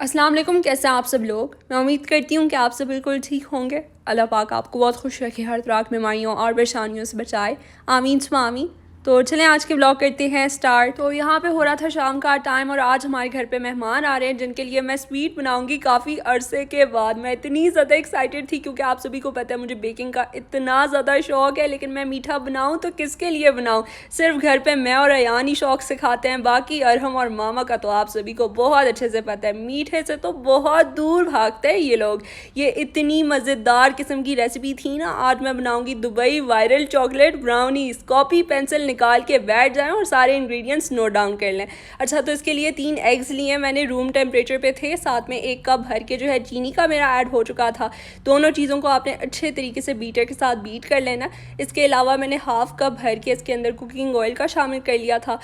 अस्सलाम वालेकुम, कैसे हैं आप सब लोग। मैं उम्मीद करती हूँ कि आप सब बिल्कुल ठीक होंगे। अल्लाह पाक आपको बहुत खुश रखे, हर तरह की बीमारियों और परेशानियों से बचाए, आमीन सुम्मा आमीन। तो चलें आज के ब्लॉग करते हैं स्टार्ट। तो यहाँ पे हो रहा था शाम का टाइम और आज हमारे घर पे मेहमान आ रहे हैं जिनके लिए मैं स्वीट बनाऊंगी काफ़ी अरसे के बाद। मैं इतनी ज़्यादा एक्साइटेड थी क्योंकि आप सभी को पता है मुझे बेकिंग का इतना ज़्यादा शौक है, लेकिन मैं मीठा बनाऊँ तो किसके लिए बनाऊँ। सिर्फ घर पे मैं और अयान ही शौक से खाते हैं, बाकी अरहम और मामा का तो आप सभी को बहुत अच्छे से पता है, मीठे से तो बहुत दूर भागते हैं ये लोग। ये इतनी मज़ेदार किस्म की रेसिपी थी ना, आज मैं बनाऊंगी Dubai viral chocolate brownies. Copy pencil निकाल के बैठ जाएं और सारे इंग्रेडिएंट्स नोट डाउन कर लें। अच्छा, तो इसके लिए 3 एग्स लिए मैंने, रूम टेम्परेचर पे थे, साथ में 1 कप भर के जो है चीनी का मेरा ऐड हो चुका था। दोनों चीज़ों को आपने अच्छे तरीके से बीटर के साथ बीट कर लेना। इसके अलावा मैंने हाफ कप भर के इसके अंदर कुकिंग ऑयल का शामिल कर लिया था।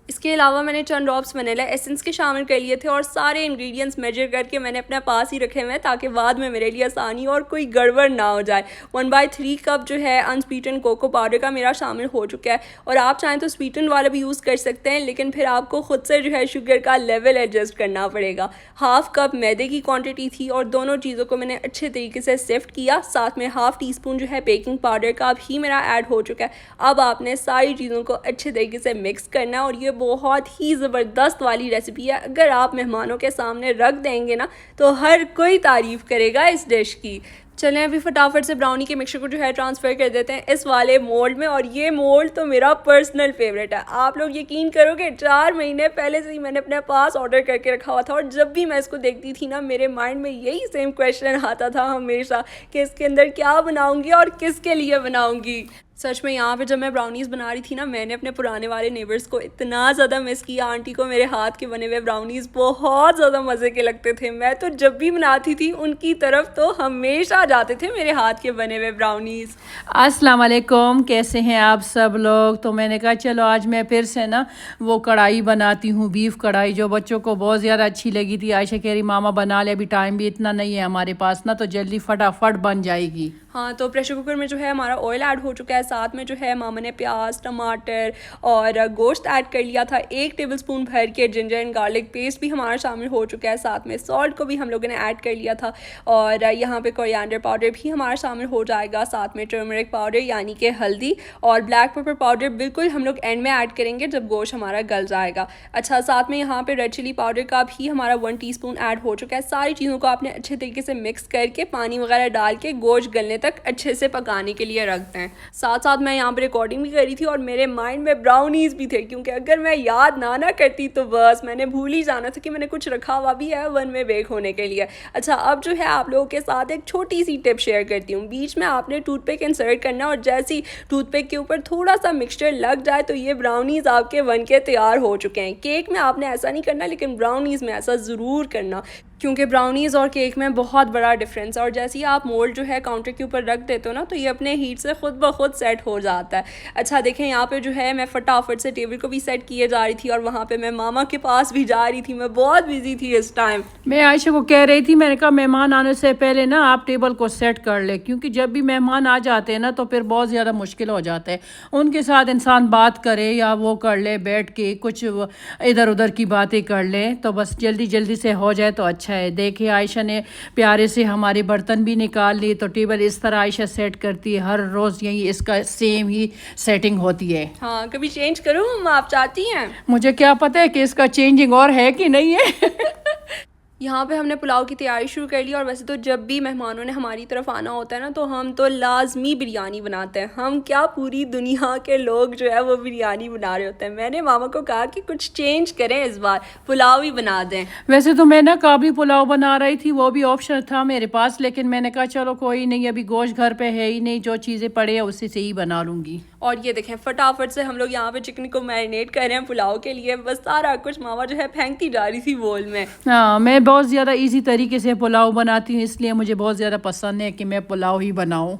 इसके अलावा मैंने चंद ड्रॉप्स वनीला एसेंस के शामिल कर लिए थे और सारे इंग्रेडिएंट्स मेजर करके मैंने अपने पास ही रखे हुए हैं ताकि बाद में मेरे लिए आसानी और कोई गड़बड़ ना हो जाए। 1/3 कप जो है अनस्वीटन कोको पाउडर का मेरा शामिल हो चुका है और आप चाहें तो स्वीटन वाला भी यूज़ कर सकते हैं, लेकिन फिर आपको ख़ुद से जो है शुगर का लेवल एडजस्ट करना पड़ेगा। हाफ कप मैदे की क्वान्टिटी थी और दोनों चीज़ों को मैंने अच्छे तरीके से सिफ्ट किया। साथ में हाफ टी स्पून जो है बेकिंग पाउडर का भी मेरा ऐड हो चुका है। अब आपने सारी चीज़ों को अच्छे तरीके से मिक्स करना है और ये बहुत ही ज़बरदस्त वाली रेसिपी है। अगर आप मेहमानों के सामने रख देंगे ना तो हर कोई तारीफ़ करेगा इस डिश की। चलें अभी फटाफट से ब्राउनी के मिक्सचर को जो है ट्रांसफ़र कर देते हैं इस वाले मोल्ड में, और ये मोल्ड तो मेरा पर्सनल फेवरेट है। आप लोग यकीन करोगे 4 महीने पहले से ही मैंने अपने पास ऑर्डर करके रखा हुआ था और जब भी मैं इसको देखती थी ना मेरे माइंड में यही सेम क्वेश्चन आता था हमेशा कि इसके अंदर क्या बनाऊंगी और किसके लिए बनाऊंगी। सच में यहाँ पे जब मैं ब्राउनीज़ बना रही थी ना, मैंने अपने पुराने वाले नेबर्स को इतना ज़्यादा मिस किया। आंटी को मेरे हाथ के बने हुए ब्राउनीज़ बहुत ज़्यादा मज़े के लगते थे। मैं तो जब भी बनाती थी उनकी तरफ तो हमेशा जाते थे मेरे हाथ के बने हुए ब्राउनीज़। अस्सलाम वालेकुम, कैसे हैं आप सब लोग। तो मैंने कहा चलो आज मैं फिर से ना वो कढ़ाई बनाती हूँ, बीफ कढ़ाई, जो बच्चों को बहुत ज़्यादा अच्छी लगी थी। आयशा कह रही मामा बना ले, अभी टाइम भी इतना नहीं है हमारे पास ना, तो जल्दी फटाफट बन जाएगी। हाँ, तो प्रेशर कुकर में जो है हमारा ऑयल ऐड हो चुका है। साथ में जो है मामा ने प्याज, टमाटर और गोश्त ऐड कर लिया था। 1 टेबलस्पून भर के जिंजर एंड गार्लिक पेस्ट भी हमारा शामिल हो चुका है। साथ में सॉल्ट को भी हम लोगों ने ऐड कर लिया था और यहाँ पे कोरिएंडर पाउडर भी हमारा शामिल हो जाएगा। साथ में टर्मरिक पाउडर यानी कि हल्दी और ब्लैक पेपर पाउडर बिल्कुल हम लोग एंड में ऐड करेंगे जब गोश्त हमारा गल जाएगा। अच्छा, साथ में यहाँ पे रेड चिली पाउडर का भी हमारा 1 टीस्पून ऐड हो चुका है। सारी चीज़ों को आपने अच्छे तरीके से मिक्स करके पानी वगैरह डाल के गोश्त गलने तक अच्छे से पकाने के लिए रखते हैं। साथ साथ मैं यहाँ पर रिकॉर्डिंग भी करी थी और मेरे माइंड में ब्राउनीज़ भी थे, क्योंकि अगर मैं याद ना करती तो बस मैंने भूल ही जाना था कि मैंने कुछ रखा हुआ भी है ओवन में बेक होने के लिए। अच्छा, अब जो है आप लोगों के साथ एक छोटी सी टिप शेयर करती हूँ। बीच में आपने टूथपिक इंसर्ट करना और जैसे ही टूथपिक के ऊपर थोड़ा सा मिक्सचर लग जाए तो ये ब्राउनीज़ आपके बन के तैयार हो चुके हैं। केक में आपने ऐसा नहीं करना, लेकिन ब्राउनीज़ में ऐसा ज़रूर करना, क्योंकि ब्राउनीज़ और केक में बहुत बड़ा डिफरेंस है। और जैसे ही आप मोल्ड जो है काउंटर के ऊपर रख देते हो ना तो ये अपने हीट से खुद ब खुद सेट हो जाता है। अच्छा, देखें यहाँ पे जो है मैं फटाफट से टेबल को भी सेट किए जा रही थी और वहाँ पे मैं मामा के पास भी जा रही थी। मैं बहुत बिजी थी इस टाइम। मैं आयशा को कह रही थी, मैंने कहा मेहमान आने से पहले ना आप टेबल को सेट कर ले, क्योंकि जब भी मेहमान आ जाते हैं ना तो फिर बहुत ज़्यादा मुश्किल हो जाता है। उनके साथ इंसान बात करे या वो कर ले, बैठ के कुछ इधर उधर की बातें कर ले, तो बस जल्दी जल्दी से हो जाए तो अच्छा है। देखिए आयशा ने प्यारे से हमारे बर्तन भी निकाल लिए, तो टेबल इस तरह आयशा सेट करती है। हर रोज़ यही इसका सेम ही सेटिंग होती है। हाँ, कभी चेंज करूँ आप चाहती हैं? मुझे क्या पता है कि इसका चेंजिंग और है कि नहीं है। यहाँ पे हमने पुलाव की तैयारी शुरू कर ली और वैसे तो जब भी मेहमानों ने हमारी तरफ आना होता है ना तो हम तो लाजमी बिरयानी बनाते हैं। हम क्या, पूरी दुनिया के लोग जो है वो बिरयानी बना रहे होते हैं। मैंने मामा को कहा कि कुछ चेंज करें, इस बार पुलाव ही बना दें। वैसे तो मैं ना काबली पुलाव बना रही थी, वो भी ऑप्शन था मेरे पास, लेकिन मैंने कहा चलो कोई नहीं, अभी गोश्त घर पे है ही नहीं, जो चीज़ें पड़े हैं उसी से ही बना लूँगी। और ये देखें फटाफट से हम लोग यहाँ पे चिकन को मैरिनेट कर रहे हैं पुलाव के लिए। बस सारा कुछ मामा जो है फेंकती जा रही थी बोल में। हाँ, मैं बहुत ज़्यादा इजी तरीके से पुलाव बनाती हूँ, इसलिए मुझे बहुत ज़्यादा पसंद है कि मैं पुलाव ही बनाऊँ।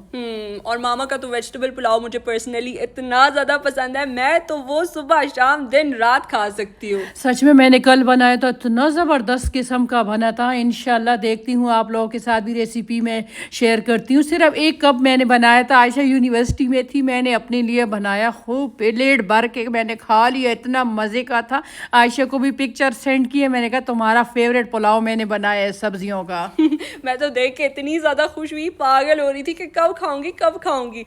और मामा का तो वेजिटेबल पुलाव मुझे पर्सनली इतना ज़्यादा पसंद है, मैं तो वो सुबह शाम दिन रात खा सकती हूँ। सच में मैंने कल बनाया तो इतना ज़बरदस्त किस्म का बना था। इंशाल्लाह देखती हूँ आप लोगों के साथ भी रेसिपी में शेयर करती हूँ। सिर्फ 1 कप मैंने बनाया था, आयशा यूनिवर्सिटी में थी, मैंने अपने लिए बनाया, खूब प्लेट भर के मैंने खा लिया, इतना मज़े का था। आयशा को भी पिक्चर सेंड किए, मैंने कहा तुम्हारा फेवरेट पुलाव मैंने बनाया है सब्जियों का। मैं तो देख के इतनी ज़्यादा खुश हुई, पागल हो रही थी कि कब खाऊंगी कब खाऊंगी।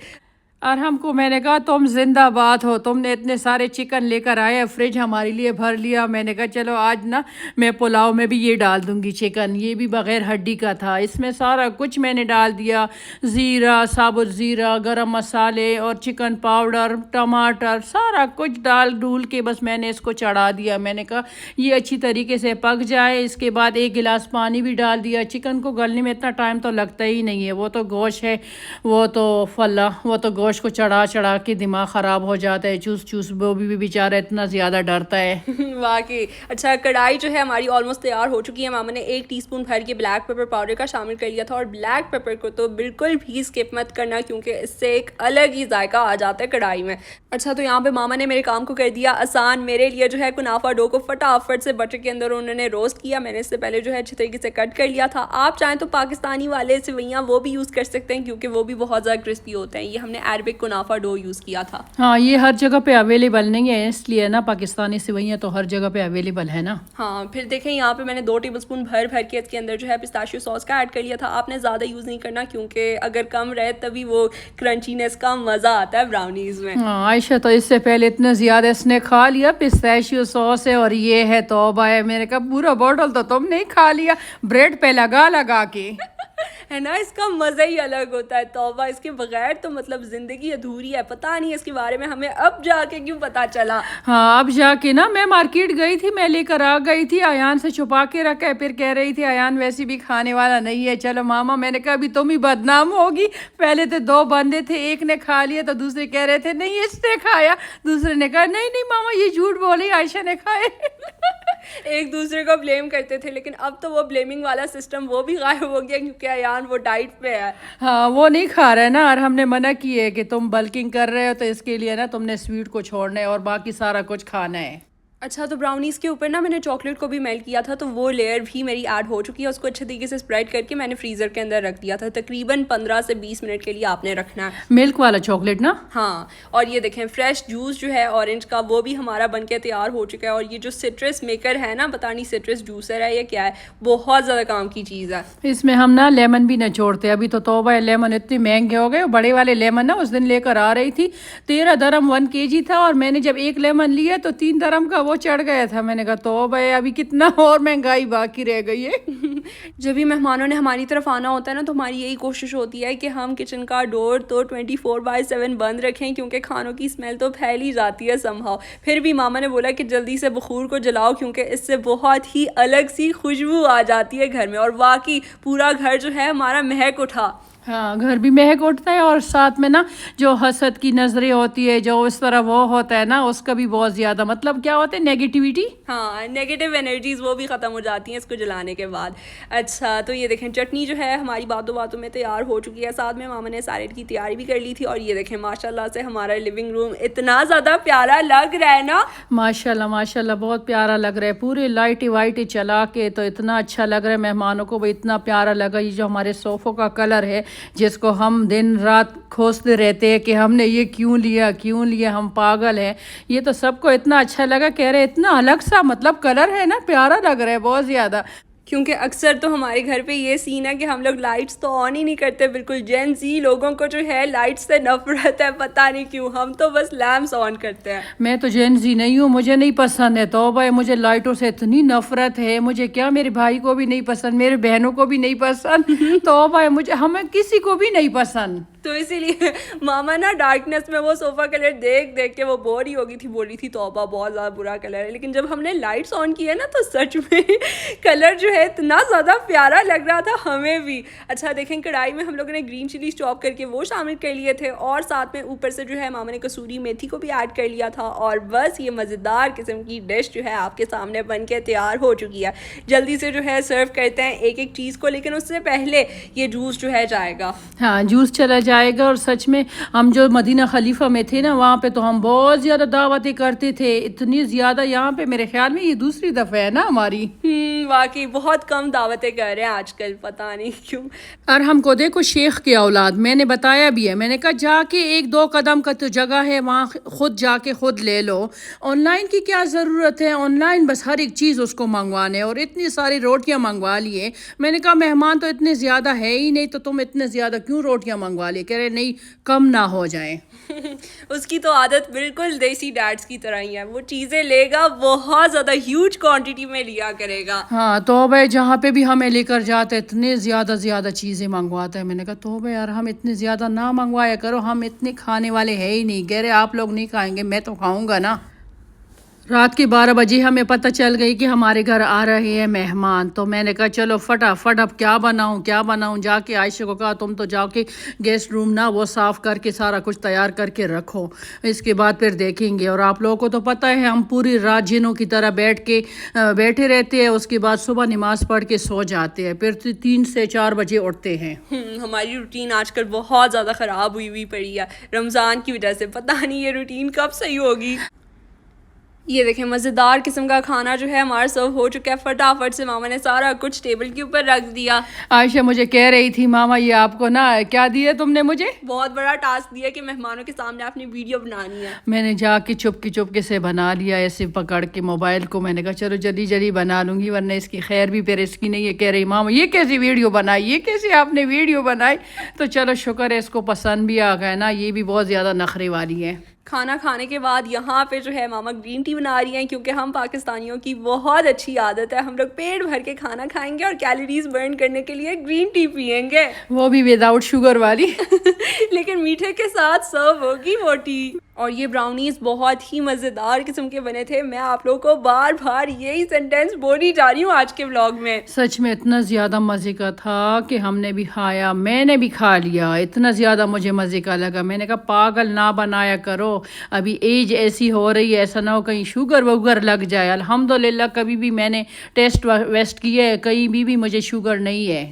और हमको मैंने कहा तुम जिंदाबाद हो, तुमने इतने सारे चिकन लेकर आए, फ्रिज हमारे लिए भर लिया। मैंने कहा चलो आज ना मैं पुलाव में भी ये डाल दूंगी चिकन, ये भी बग़ैर हड्डी का था। इसमें सारा कुछ मैंने डाल दिया, ज़ीरा, साबुत ज़ीरा, गरम मसाले और चिकन पाउडर, टमाटर, सारा कुछ डाल डूल के बस मैंने इसको चढ़ा दिया। मैंने कहा ये अच्छी तरीके से पक जाए। इसके बाद 1 गिलास पानी भी डाल दिया। चिकन को गलने में इतना टाइम तो लगता ही नहीं है, वो तो गोश्त है, वो तो फल्ला, वो तो गोश्त को चढ़ा चढ़ा के दिमाग ख़राब हो जाता है। चूस चूस वो भी बेचारा इतना ज़्यादा डरता है। वाकई। अच्छा, कढ़ाई जो है हमारी ऑलमोस्ट तैयार हो चुकी है। मामा ने 1 टीस्पून भर के ब्लैक पेपर पाउडर का शामिल कर लिया था, और ब्लैक पेपर को तो बिल्कुल भी स्किप मत करना क्योंकि इससे एक अलग ही जायका आ जाता है कढ़ाई में। अच्छा, तो यहाँ पे मामा ने मेरे काम को कर दिया आसान। मेरे लिए जो है कुनाफा डो को फटाफट से बटर के अंदर उन्होंने रोस्ट किया। मैंने इससे पहले जो है अच्छे तरीके से कट कर लिया था। आप चाहें तो पाकिस्तानी वाले सेवइयाँ वो भी यूज़ कर सकते हैं क्योंकि वो भी बहुत ज़्यादा क्रिस्पी होते हैं। ये हमने अरबिक कुनाफा डो यूज़ किया था। हाँ, ये हर जगह पे अवेलेबल नहीं है, इसलिए ना पाकिस्तानी सेवइयाँ तो हर जगह पे अवेलेबल है ना। हाँ, फिर देखें यहाँ पे मैंने 2 टेबलस्पून भर भर के इसके अंदर जो है पिस्ताशियो सॉस का ऐड कर लिया था। आपने ज़्यादा यूज़ नहीं करना क्योंकि अगर कम रहे तभी वो क्रंचीनेस का मज़ा आता है ब्राउनीज में। हाँ, आयशा तो इससे पहले इतने ज़्यादा इसने खा लिया, पिस्ताशियो सॉस है और ये है तौबा है। मैंने कहा पूरा बॉटल तो तुमने ही खा लिया ब्रेड पे लगा लगा के। है ना, इसका मज़ा ही अलग होता है। तौबा, इसके बगैर तो मतलब ज़िंदगी अधूरी है। पता नहीं इसके बारे में हमें अब जाके क्यों पता चला। हाँ, अब जाके ना मैं मार्केट गई थी, मैं लेकर आ गई थी, अयान से छुपा के रखा है। फिर कह रही थी अयान वैसे भी खाने वाला नहीं है, चलो मामा। मैंने कहा अभी तुम ही बदनाम होगी। पहले तो 2 बंदे थे, एक ने खा लिया तो दूसरे कह रहे थे नहीं इसने खाया, दूसरे ने कहा नहीं नहीं मामा ये झूठ बोली, आयशा ने खाए। एक दूसरे को ब्लेम करते थे, लेकिन अब तो वो ब्लेमिंग वाला सिस्टम वो भी गायब हो गया क्योंकि अयान वो डाइट पे है। हाँ, वो नहीं खा रहा है ना, और हमने मना की है कि तुम बल्किंग कर रहे हो तो इसके लिए ना तुमने स्वीट को छोड़ना है और बाकी सारा कुछ खाना है। अच्छा, तो ब्राउनीज़ के ऊपर ना मैंने चॉकलेट को भी मेल्ट किया था, तो वो लेयर भी मेरी ऐड हो चुकी है। उसको अच्छे तरीके से स्प्रेड करके मैंने फ्रीज़र के अंदर रख दिया था। तकरीबन 15 से 20 मिनट के लिए आपने रखना है। मिल्क वाला चॉकलेट ना? हाँ, और ये देखें फ्रेश जूस जो है ऑरेंज का वो भी हमारा बनके तैयार हो चुका है। और ये जो सिट्रस मेकर है ना, पता नहीं सिट्रस जूसर है या क्या है, बहुत ज़्यादा काम की चीज़ है। इसमें हम ना लेमन भी निचोड़ते। अभी तो तौबा है, लेमन इतने महंगे हो गए। बड़े वाले लेमन ना उस दिन लेकर आ रही थी, 13 दरम 1 kg था, और मैंने जब 1 लेमन लिया तो 3 दरम का वो चढ़ गया था। मैंने कहा तो भाई अभी कितना और महंगाई बाकी रह गई है। जब भी मेहमानों ने हमारी तरफ आना होता है ना, तो हमारी यही कोशिश होती है कि हम किचन का डोर तो 24/7 बंद रखें क्योंकि खानों की स्मेल तो फैल ही जाती है समहाउ। फिर भी मामा ने बोला कि जल्दी से बखूर को जलाओ क्योंकि इससे बहुत ही अलग सी खुशबू आ जाती है घर में। और वाकई पूरा घर जो है हमारा महक उठा। हाँ, घर भी महक उठता है, और साथ में ना जो हसद की नजरें होती है, जो इस तरह वो होता है ना, उसका भी बहुत ज्यादा मतलब क्या होता है, नेगेटिविटी। हाँ, नेगेटिव एनर्जीज वो भी ख़त्म हो जाती हैं इसको जलाने के बाद। अच्छा, तो ये देखें चटनी जो है हमारी बातों बातों में तैयार हो चुकी है। साथ में मामा ने सैलेड की तैयारी भी कर ली थी। और ये देखें माशाल्लाह से हमारा लिविंग रूम इतना ज़्यादा प्यारा लग रहा है ना। माशाल्लाह माशाल्लाह बहुत प्यारा लग रहा है। पूरे लाइटें वाइटें चला के तो इतना अच्छा लग रहा है। मेहमानों को भी इतना प्यारा लगा। ये जो हमारे सोफ़ों का कलर है, जिसको हम दिन रात खोजते रहते हैं कि हमने ये क्यों लिया, हम पागल हैं, ये तो सबको इतना अच्छा लगा। कह रहे इतना अलग सा मतलब कलर है ना, प्यारा लग रहा है बहुत ज़्यादा। क्योंकि अक्सर तो हमारे घर पे ये सीन है कि हम लोग लाइट्स तो ऑन ही नहीं करते। बिल्कुल जेन ज़ी लोगों को जो है लाइट्स से नफरत है, पता नहीं क्यों। हम तो बस लैम्प्स ऑन करते हैं। मैं तो जेन ज़ी नहीं हूँ, मुझे नहीं पसंद है। तो भाई मुझे लाइटों से इतनी नफरत है, मुझे क्या मेरे भाई को भी नहीं पसंद, मेरे बहनों को भी नहीं पसंद। तो भाई मुझे हमें किसी को भी नहीं पसंद। तो इसीलिए मामा ना डार्कनेस में वो सोफ़ा कलर देख देख के वो बोर ही हो गई थी, बोल रही थी तौबा बहुत ज़्यादा बुरा कलर है। लेकिन जब हमने लाइट्स ऑन की है ना, तो सच में कलर जो है इतना ज़्यादा प्यारा लग रहा था हमें भी। अच्छा, देखें कढ़ाई में हम लोगों ने ग्रीन चिली चॉप करके वो शामिल कर लिए थे, और साथ में ऊपर से जो है मामा ने कसूरी मेथी को भी ऐड कर लिया था। और बस ये मज़ेदार किस्म की डिश जो है आपके सामने बन के तैयार हो चुकी है। जल्दी से जो है सर्व करते हैं एक एक चीज़ को, लेकिन उससे पहले ये जूस जो है जाएगा। हाँ, जूस चला जाएगा। और सच में हम जो मदीना खलीफा में थे ना, वहाँ पे तो हम बहुत ज़्यादा दावतें करते थे, इतनी ज़्यादा। यहाँ पे मेरे ख्याल में ये दूसरी दफ़ा है ना हमारी। वाकई बहुत बहुत कम दावतें कर रहे हैं आजकल, पता नहीं क्यों। और हमको देखो शेख की औलाद, मैंने बताया भी है, मैंने कहा जाके 1-2 कदम का तो जगह है वहाँ खुद जाके खुद ले लो। ऑनलाइन की क्या ज़रूरत है, ऑनलाइन बस हर एक चीज़ उसको मंगवाने, और इतनी सारी रोटियां मंगवा लिए। मैंने कहा मेहमान तो इतने ज़्यादा है ही नहीं, तो तुम इतने ज़्यादा क्यों रोटियां मंगवा लिए? कह रहे नहीं कम ना हो जाए। उसकी तो आदत बिल्कुल देसी डैड्स की तरह ही है, वो चीज़ें लेगा बहुत ज़्यादा ह्यूज क्वांटिटी में लिया करेगा। हाँ तो भाई जहाँ पे भी हमें लेकर जाते इतने ज़्यादा चीज़ें मंगवाते हैं। मैंने कहा तो भाई यार हम इतने ज़्यादा ना मंगवाया करो, हम इतने खाने वाले हैं ही नहीं। कह रहे आप लोग नहीं खाएंगे, मैं तो खाऊंगा ना। रात के 12 बजे हमें पता चल गई कि हमारे घर आ रहे हैं मेहमान। तो मैंने कहा चलो फटाफट अब क्या बनाऊं। जाके आयशा को कहा तुम तो जाके गेस्ट रूम ना वो साफ़ करके सारा कुछ तैयार करके रखो, इसके बाद फिर देखेंगे। और आप लोगों को तो पता है हम पूरी रात जिनों की तरह बैठे रहते हैं, उसके बाद सुबह नमाज पढ़ के सो जाते हैं, फिर 3 से 4 बजे उठते हैं। हमारी रूटीन आजकल बहुत ज़्यादा ख़राब हुई पड़ी है रमज़ान की वजह से, पता नहीं ये रूटीन कब सही होगी। ये देखें मज़ेदार किस्म का खाना जो है हमारा सर्व हो चुका है। फटाफट से मामा ने सारा कुछ टेबल के ऊपर रख दिया। आयशा मुझे कह रही थी मामा ये आपको ना क्या दिया तुमने मुझे? बहुत बड़ा टास्क दिया कि मेहमानों के सामने आपने वीडियो बनानी है। मैंने जाके चुपके से बना लिया ऐसे पकड़ के मोबाइल को। मैंने कहा चलो जल्दी बना लूंगी वरना इसकी खैर भी फिर इसकी नहीं है। कह रही मामा ये कैसी वीडियो बनाई, ये कैसे आपने वीडियो बनाई? तो चलो शुक्र है इसको पसंद भी आ गया ना, ये भी बहुत ज़्यादा नखरे वाली है। खाना खाने के बाद यहाँ पे जो है मामा ग्रीन टी बना रही हैं, क्योंकि हम पाकिस्तानियों की बहुत अच्छी आदत है, हम लोग पेट भर के खाना खाएंगे और कैलोरीज बर्न करने के लिए ग्रीन टी पियेंगे, वो भी विदाउट शुगर वाली। लेकिन मीठे के साथ सर्व होगी वो टी। और ये ब्राउनीज बहुत ही मज़ेदार किस्म के बने थे। मैं आप लोगों को बार बार यही सेंटेंस बोली जा रही हूँ आज के व्लॉग में। सच में इतना ज़्यादा मज़े का था कि हमने भी खाया, मैंने भी खा लिया, इतना ज़्यादा मुझे मज़े का लगा। मैंने कहा पागल ना बनाया करो, अभी एज ऐसी हो रही है, ऐसा ना हो कहीं शुगर वगैरह लग जाए। अल्हम्दुलिल्लाह कभी भी मैंने टेस्ट वेस्ट किया है, कहीं भी मुझे शुगर नहीं है।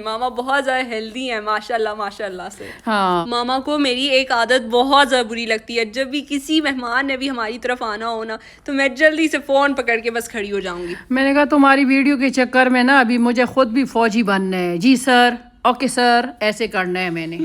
मामा बहुत ज़्यादा हेल्दी है माशाल्लाह से। हाँ मामा को मेरी एक आदत बहुत ज़्यादा बुरी लगती है, जब भी किसी मेहमान ने भी हमारी तरफ आना हो ना तो मैं जल्दी से फ़ोन पकड़ के बस खड़ी हो जाऊंगी। मैंने कहा तुम्हारी वीडियो के चक्कर में ना अभी मुझे खुद भी फौजी बनना है। जी सर, ओके सर, ऐसे करना है मैंने।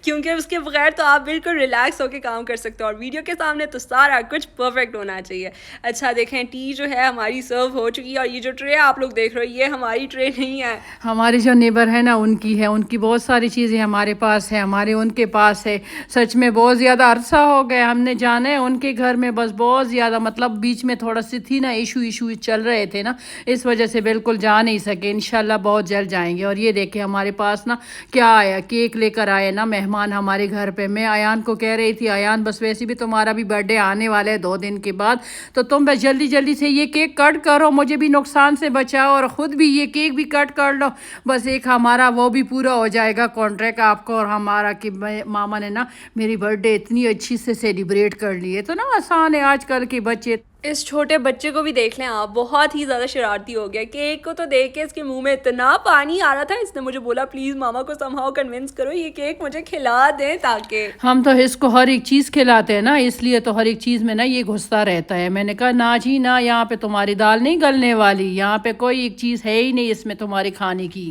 क्योंकि उसके बगैर तो आप बिल्कुल रिलैक्स होकर काम कर सकते हो और वीडियो के सामने तो सारा कुछ परफेक्ट होना चाहिए। अच्छा देखें टी जो है हमारी सर्व हो चुकी है, और ये जो ट्रे आप लोग देख रहे हो ये हमारी ट्रे नहीं है, हमारी जो नेबर है ना उनकी है। उनकी बहुत सारी चीज़ें हमारे पास है, हमारे उनके पास है। सच में बहुत ज़्यादा अरसा हो गया हमने जाना है उनके घर में, बस बहुत ज़्यादा मतलब बीच में थोड़ा सी थी ना इशू चल रहे थे ना, इस वजह से बिल्कुल जा नहीं सके। इंशाल्लाह बहुत जल्द जाएंगे। और ये देखें हमारे पास ना क्या आया, केक लेकर आए ना मेहमान हमारे घर पे। मैं अयान को कह रही थी अयान बस वैसे भी तुम्हारा भी बर्थडे आने वाला है 2 दिन के बाद, तो तुम बस जल्दी से ये केक कट करो, मुझे भी नुकसान से बचाओ और ख़ुद भी ये केक भी कट कर लो। बस एक हमारा वो भी पूरा हो जाएगा कॉन्ट्रैक्ट आपको और हमारा कि मामा ने ना मेरी बर्थडे इतनी अच्छी से सेलिब्रेट कर लिए। तो ना आसान है, आजकल के बच्चे। इस छोटे बच्चे को भी देख लें आप, बहुत ही ज़्यादा शरारती हो गया। केक को तो देख के इसके मुंह में इतना पानी आ रहा था, इसने मुझे बोला प्लीज़ मामा को समहाउ कन्विंस करो ये केक मुझे खिला दें, ताकि हम तो इसको हर एक चीज़ खिलाते हैं ना, इसलिए तो हर एक चीज़ में ना ये घुसता रहता है। मैंने कहा ना जी ना, यहाँ पे तुम्हारी दाल नहीं गलने वाली, यहाँ पे कोई एक चीज़ है ही नहीं इसमें तुम्हारी खाने की।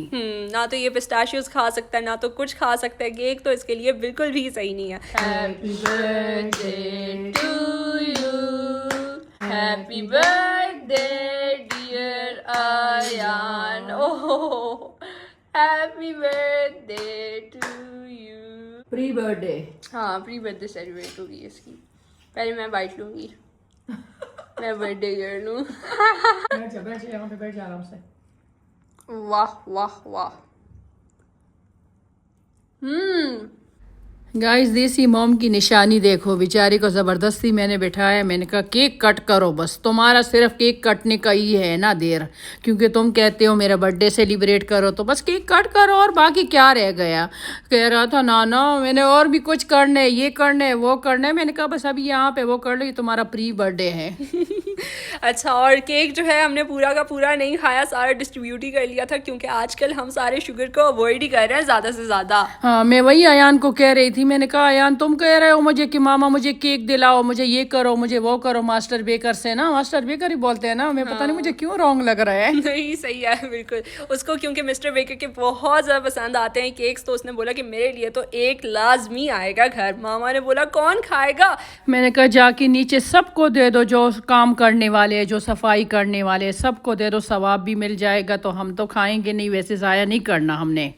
ना तो ये पिस्ताशियोस खा सकता है ना तो कुछ खा सकता है, केक तो इसके लिए बिल्कुल भी सही नहीं है। Happy birthday to you, happy birthday dear Ayaan, oh happy birthday to you. Pre birthday, हाँ प्री बर्थडे सेलिब्रेट होगी इसकी। पहले मैं बाइट लूंगी, मैं बर्थडे गर्ल हूँ। यहाँ पे बैठ जा आराम से। वाह वाह वाह। गाइस देसी मॉम की निशानी देखो, बेचारी को ज़बरदस्ती मैंने बिठाया। मैंने कहा केक कट करो, बस तुम्हारा सिर्फ केक कटने का ही है ना देर, क्योंकि तुम कहते हो मेरा बर्थडे सेलिब्रेट करो, तो बस केक कट करो और बाकी क्या रह गया। कह रहा था ना मैंने और भी कुछ करना है, ये करना है वो करना है। मैंने कहा बस अभी यहाँ पे वो कर लो, ये तुम्हारा प्री बर्थडे है। अच्छा, और केक जो है हमने पूरा का पूरा नहीं खाया, सारा डिस्ट्रीब्यूट ही कर लिया था, क्योंकि आजकल हम सारे शुगर को अवॉइड ही कर रहे हैं ज़्यादा से ज़्यादा। हाँ, मैं वही अयान को कह रही थी, मैंने कहा अयान तुम कह रहे हो मुझे कि मामा मुझे केक दिलाओ, मुझे ये करो, मुझे वो करो, मास्टर बेकर से ना, मास्टर बेकर ही बोलते हैं ना, मैं पता नहीं मुझे क्यों रॉन्ग लग रहा है। नहीं, सही है बिल्कुल। उसको क्योंकि मिस्टर बेकर के बहुत ज़्यादा पसंद आते हैं केक्स, तो उसने बोला कि मेरे लिए तो एक लाजमी आएगा घर। मामा ने बोला कौन खाएगा? मैंने कहा जाके नीचे सबको दे दो, जो काम करने वाले, जो सफाई करने वाले, सबको दे दो, सवाब भी मिल जाएगा। तो हम तो खाएंगे नहीं, वैसे ज़ाया नहीं करना हमने।